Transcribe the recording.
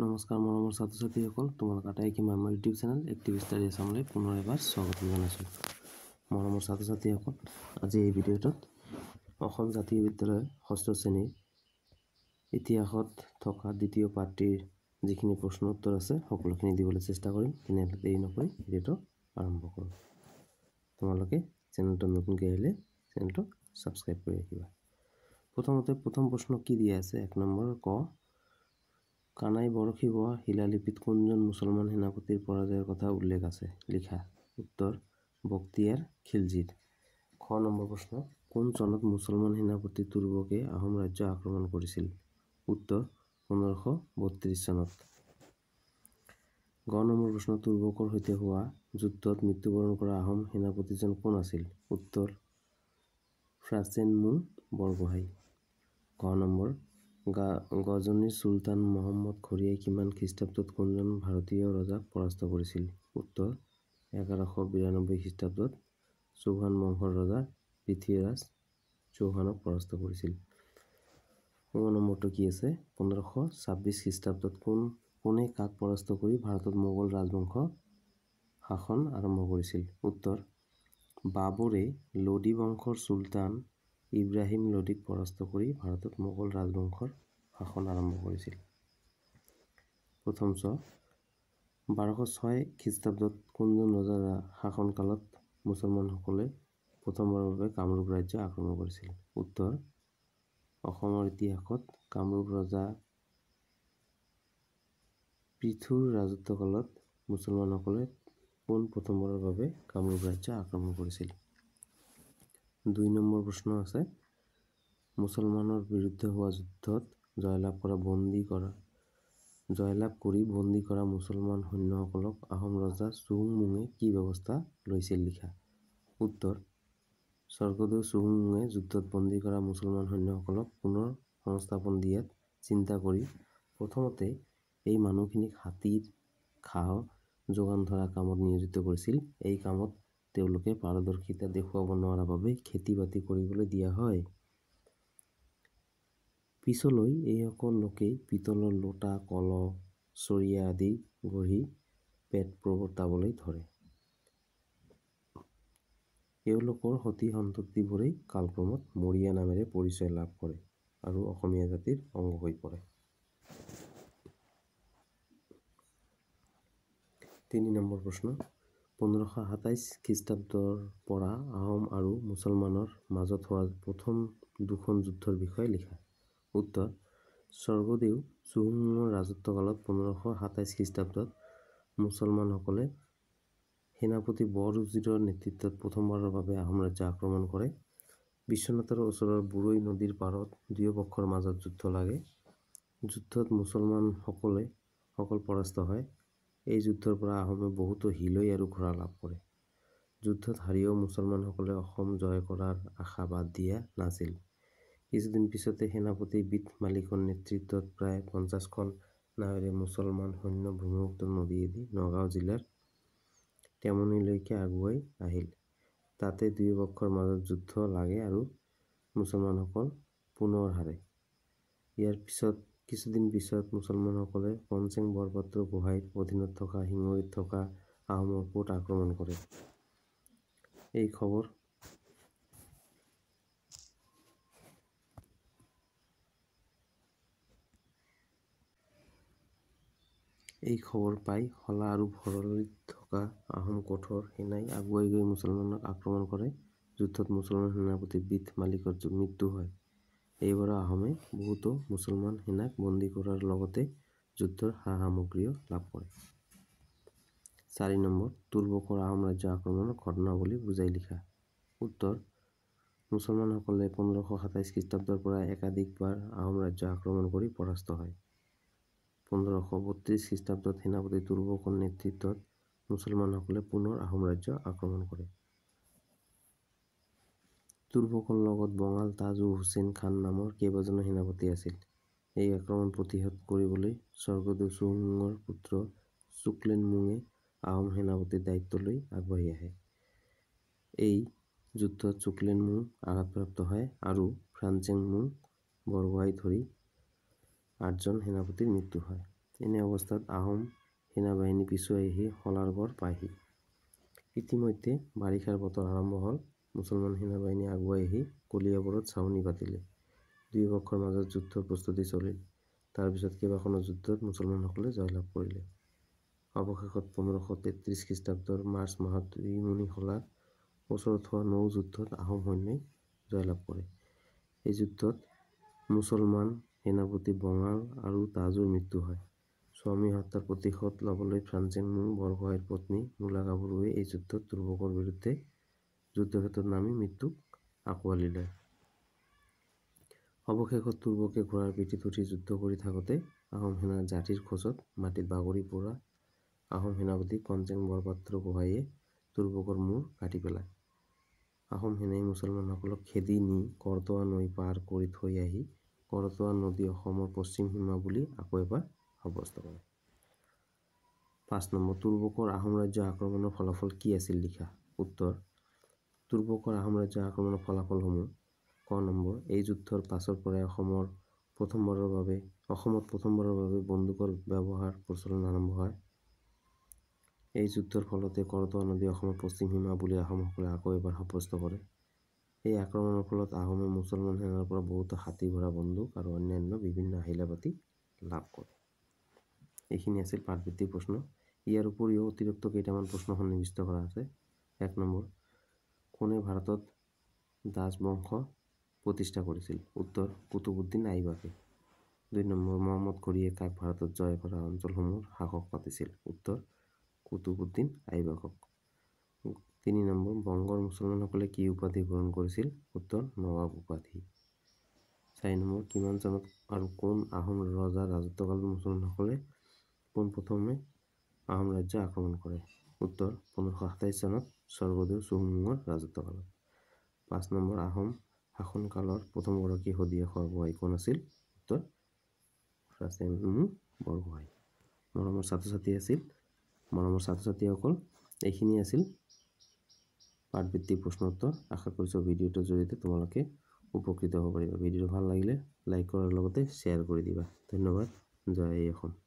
নমস্কাৰ মৰমৰ ছাত্ৰ ছাত্ৰীসকল, তোমালোক আটাইকে মই আমাৰ ইউটিউব চেনেল এক্টিভ ষ্টাডি আছামলৈ পুনৰ এবাৰ স্বাগতম জনাইছোঁ। মৰমৰ ছাত্ৰ ছাত্ৰীসকল, আজি এই ভিডিঅ'টোত অসম জাতীয় বিদ্যালয়ৰ ষষ্ঠ শ্ৰেণীৰ ইতিহাসত থকা দ্বিতীয় পাঠটিৰ যিখিনি প্ৰশ্ন উত্তৰ আছে সকলোখিনি দিবলৈ চেষ্টা কৰিম। তেনেহ'লে দেৰি নকৰি ভিডিঅ'টো আৰম্ভ কৰোঁ। তোমালোকে চেনেলটো নতুনকৈ আহিলে চেনেলটো ছাবস্ক্ৰাইব কৰি ৰাখিবা। প্ৰথমতে প্ৰথম প্ৰশ্ন কি দিয়া আছে? 1 নম্বৰ ক, কানাই বৰশী বোৱা শিলালিপিত কোনজন মুছলমান সেনাপতিৰ পৰাজয়ৰ কথা উল্লেখ আছে? লিখা। উত্তৰ বক্তিয়াৰ খিলজীৰ। খ নম্বৰ প্ৰশ্ন, কোন চনত মুছলমান সেনাপতি তুৰ্বকে আহোম ৰাজ্য আক্ৰমণ কৰিছিল? উত্তৰ 1532 চনত। গ নম্বৰ প্ৰশ্ন, তুৰ্বকৰ সৈতে হোৱা যুদ্ধত মৃত্যুবৰণ কৰা আহোম সেনাপতিজন কোন আছিল? উত্তৰ ফ্ৰাচেনমুং বৰগোহাঁই। ঘ নম্বৰ, গজনীৰ চুলতান মহম্মদ ঘড়ীয়াই কিমান খ্ৰীষ্টাব্দত কোনজন ভাৰতীয় ৰজাক পৰাস্ত কৰিছিল? উত্তৰ 1192 খ্ৰীষ্টাব্দত চৌহান বংশৰ ৰজা পৃথ্বীৰাজ চৌহানক পৰাস্ত কৰিছিল। ঙ নম্বৰটো কি আছে? 1526 খ্ৰীষ্টাব্দত কোনে কাক পৰাস্ত কৰি ভাৰতত মোগল ৰাজবংশ শাসন আৰম্ভ কৰিছিল? উত্তৰ বাবৰে লোদী বংশৰ চুলতান ইব্ৰাহিম লোদীক পৰাস্ত কৰি ভাৰতত মোগল ৰাজবংশৰ শাসন আৰম্ভ কৰিছিল। প্ৰথম চ, 1206 খ্ৰীষ্টাব্দত কোনজন ৰজাৰ শাসনকালত মুছলমানসকলে প্ৰথমবাৰৰ বাবে কামৰূপ ৰাজ্য আক্ৰমণ কৰিছিল? উত্তৰ অসমৰ ইতিহাসত কামৰূপ ৰজা পৃথুৰ ৰাজত্বকালত মুছলমানসকলে পোন প্ৰথমবাৰৰ বাবে কামৰূপ ৰাজ্য আক্ৰমণ কৰিছিল। 2 নম্বৰ প্ৰশ্ন আছে, মুছলমানৰ বিৰুদ্ধে হোৱা যুদ্ধত জয়লাভ কৰি বন্দী কৰা মুছলমান সৈন্যসকলক আহোম ৰজা চুহুংমুঙে কি ব্যৱস্থা লৈছিল? লিখা। উত্তৰ স্বৰ্গদেউ চুহুংমুঙে যুদ্ধত বন্দী কৰা মুছলমান সৈন্যসকলক পুনৰ সংস্থাপন দিয়াত চিন্তা কৰি প্ৰথমতে এই মানুহখিনিক হাতীৰ ঘাঁহ যোগান ধৰা কামত নিয়োজিত কৰিছিল। এই কামত তেওঁলোকে পাৰদৰ্শিতা দেখুৱাব নোৱাৰা বাবে খেতি বাতি কৰিবলৈ দিয়া হয়। পিছলৈ এইসকল লোকেই পিতলৰ লোটা, কলহ, চৰিয়া আদি গঢ়ি পেট প্ৰৱৰ্তাবলৈ ধৰে। এওঁলোকৰ সতি সন্ততিবোৰেই কালক্ৰমত মৰিয়া নামেৰে পৰিচয় লাভ কৰে আৰু অসমীয়া জাতিৰ অংগ হৈ পৰে। 3 নম্বৰ প্ৰশ্ন, 1527 খ্ৰীষ্টাব্দৰ পৰা আহোম আৰু মুছলমানৰ মাজত হোৱা প্ৰথম দুখন যুদ্ধৰ বিষয়ে লিখা। উত্তৰ স্বৰ্গদেউ চুহুংমুঙৰ ৰাজত্বকালত 1527 খ্ৰীষ্টাব্দত মুছলমানসকলে সেনাপতি বৰ-উজিৰৰ নেতৃত্বত প্ৰথমবাৰৰ বাবে আহোম ৰাজ্য আক্ৰমণ কৰে। বিশ্বনাথৰ ওচৰৰ বুৰৈ নদীৰ পাৰত দুয়োপক্ষৰ মাজত যুদ্ধ লাগে। যুদ্ধত মুছলমানসকল পৰাস্ত হয়। এই যুদ্ধৰ পৰা আহোমে বহুতো হিলৈ আৰু ঘোঁৰা লাভ কৰে। যুদ্ধত হাৰিও মুছলমানসকলে অসম জয় কৰাৰ আশা বাদ দিয়া নাছিল। কিছুদিন পিছতে সেনাপতি বিট মালিকৰ নেতৃত্বত প্ৰায় 50খন নাৱেৰে মুছলমান সৈন্য ব্ৰহ্মপুত্ৰ নদীয়েদি নগাঁও জিলাৰ টেমনীলৈকে আগুৱাই আহিল। তাতে দুয়োপক্ষৰ মাজত যুদ্ধ লাগে আৰু মুছলমানসকল পুনৰ হাৰে। ইয়াৰ কিছুদিন পিছত মুছলমানসকলে পঞ্চেং বৰপাত্ৰ গোহাঁইৰ অধীনত থকা শিঙৰীত থকা আহোমৰ কোট আক্ৰমণ কৰে। এই খবৰ পাই শলা আৰু ভৰলীত থকা আহোম কোটৰ সেনাই আগুৱাই গৈ মুছলমানক আক্ৰমণ কৰে। যুদ্ধত মুছলমান সেনাপতি বিট মালিকৰ মৃত্যু হয়। এইবাৰো আহোমে বহুতো মুছলমান সেনাক বন্দী কৰাৰ লগতে যুদ্ধৰ সা-সামগ্ৰীও লাভ কৰে। 4 নম্বৰ, তুৰ্বকৰ আহোম ৰাজ্য আক্ৰমণৰ ঘটনাৱলী বুজাই লিখা। উত্তৰ মুছলমানসকলে 1527 খ্ৰীষ্টাব্দৰ পৰা একাধিকবাৰ আহোম ৰাজ্য আক্ৰমণ কৰি পৰাস্ত হয়। 1532 খ্ৰীষ্টাব্দত সেনাপতি তুৰ্বকৰ নেতৃত্বত মুছলমানসকলে পুনৰ আহোম ৰাজ্য আক্ৰমণ কৰে। তুৰ্বকৰ লগত বঙাল তাজু হুছেইন খান নামৰ কেইবাজনো সেনাপতি আছিল। এই আক্ৰমণ প্ৰতিহত কৰিবলৈ স্বৰ্গদেউ চুহুংমুঙৰ পুত্ৰ চুকলেনমুঙে আহোম সেনাপতিৰ দায়িত্ব লৈ আগবাঢ়ি আহে। এই যুদ্ধত চুকলেনমুং আঘাতপ্ৰাপ্ত হয় আৰু ফ্ৰাঞ্চেংমুং বৰগোহাঁই ধৰি 8জন সেনাপতিৰ মৃত্যু হয়। এনে অৱস্থাত আহোম সেনাবাহিনী পিছুৱাই আহি শলাৰগড় পায়হি। ইতিমধ্যে বাৰিষাৰ বতৰ আৰম্ভ হ'ল। মুছলমান সেনাবাহিনী আগুৱাই আহি কলিয়াবৰত ছাউনি পাতিলে। দুই পক্ষৰ মাজত যুদ্ধৰ প্ৰস্তুতি চলিল। তাৰ পিছত কেইবাখনো যুদ্ধত মুছলমানসকলে জয়লাভ কৰিলে। অৱশেষত 1533 খ্ৰীষ্টাব্দৰ মাৰ্চ মাহত ৰিমুনিখলাৰ ওচৰত হোৱা নৌ যুদ্ধত আহোম সৈন্যই জয়লাভ কৰে। এই যুদ্ধত মুছলমান সেনাপতি বঙাল আৰু তাজুৰ মৃত্যু হয়। স্বামী হত্যাৰ প্ৰতিশোধ ল'বলৈ ফ্ৰান্সেন মু বৰগোহাঁইৰ পত্নী মূলা গাভৰুৱে এই যুদ্ধত তুৰ্বকৰ বিৰুদ্ধে যুদ্ধক্ষেত্ৰত নামি মৃত্যুক আঁকোৱালি লয়। অৱশেষত তুৰ্বকে ঘোঁৰাৰ পিঠিত উঠি যুদ্ধ কৰি থাকোঁতে আহোম সেনাৰ জাঠিৰ খোজত মাটিত বাগৰি পৰা আহোম সেনাপতি কনচেং বৰপাত্ৰ গোহাঁইয়ে তুৰ্বকৰ মূৰ কাটি পেলায়। আহোম সেনাই মুছলমানসকলক খেদি নি কৰতোৱা নৈ পাৰ কৰি থৈ আহি কৰতোৱা নদী অসমৰ পশ্চিম সীমা বুলি আকৌ এবাৰ সাব্যস্ত কৰে। ৫ নম্বৰ। তুৰ্বকৰ আহোম ৰাজ্য আক্ৰমণৰ ফলাফল কি আছিল লিখা। উত্তৰ: তুৰ্বকৰ আহোম ৰাজ্য আক্ৰমণৰ ফলাফলসমূহ: ক নম্বৰ। এই যুদ্ধৰ পাছৰ পৰাই অসমত প্ৰথমবাৰৰ বাবে বন্দুকৰ ব্যৱহাৰ প্ৰচলন আৰম্ভ হয়। এই যুদ্ধৰ ফলতে কৰতোৱা নদী অসমৰ পশ্চিম সীমা বুলি আহোমসকলে আকৌ এবাৰ সাব্যস্ত কৰে। এই আক্ৰমণৰ ফলত আহোমে মুছলমান সেনাৰ পৰা বহুতো হাতী, ঘোঁৰা, বন্দুক আৰু অন্যান্য বিভিন্ন আহিলা পাতি লাভ কৰে। এইখিনি আছিল পাঠভিত্তিক প্ৰশ্ন। ইয়াৰ উপৰিও অতিৰিক্ত কেইটামান প্ৰশ্ন সন্নিৱিষ্ট কৰা আছে। ১ নম্বৰ। কোনে ভাৰতত দাস বংশ প্ৰতিষ্ঠা কৰিছিল? উত্তৰ: কুতুবুদ্দিন আইবাকে। ২ নম্বৰ। মহম্মদ ঘুৰিয়ে কাক ভাৰতত জয় কৰা অঞ্চলসমূহৰ শাসক পাতিছিল? উত্তৰ: কুতুবুদ্দিন আইবাকক। ৩ নম্বৰ। বংগৰ মুছলমানসকলে কি উপাধি গ্ৰহণ কৰিছিল? উত্তৰ: নৱাব উপাধি। ৪ নম্বৰ। কিমান চনত আৰু কোন আহোম ৰজাৰ ৰাজত্বকালত মুছলমানসকলে পোনপ্ৰথমে আহোম ৰাজ্য আক্ৰমণ কৰে? উত্তৰ: 1527 চনত স্বৰ্গদেউ চুহুংমুঙৰ ৰাজত্বকালত। ৫ নম্বৰ। আহোম শাসনকালৰ প্ৰথমগৰাকী শদিয়া খোৱাবোৱাই কোন আছিল? উত্তৰ: ফ্ৰান্সেন মু বৰগোহাঁই। মৰমৰ ছাত্ৰ-ছাত্ৰীসকল, এইখিনি আছিল পাঠভিত্তিক প্ৰশ্ন উত্তৰ। আশা কৰিছোঁ ভিডিঅ'টোৰ জৰিয়তে তোমালোকে উপকৃত হ'ব পাৰিবা। ভিডিঅ'টো ভাল লাগিলে লাইক কৰাৰ লগতে শ্বেয়াৰ কৰি দিবা। ধন্যবাদ। জয় অসম।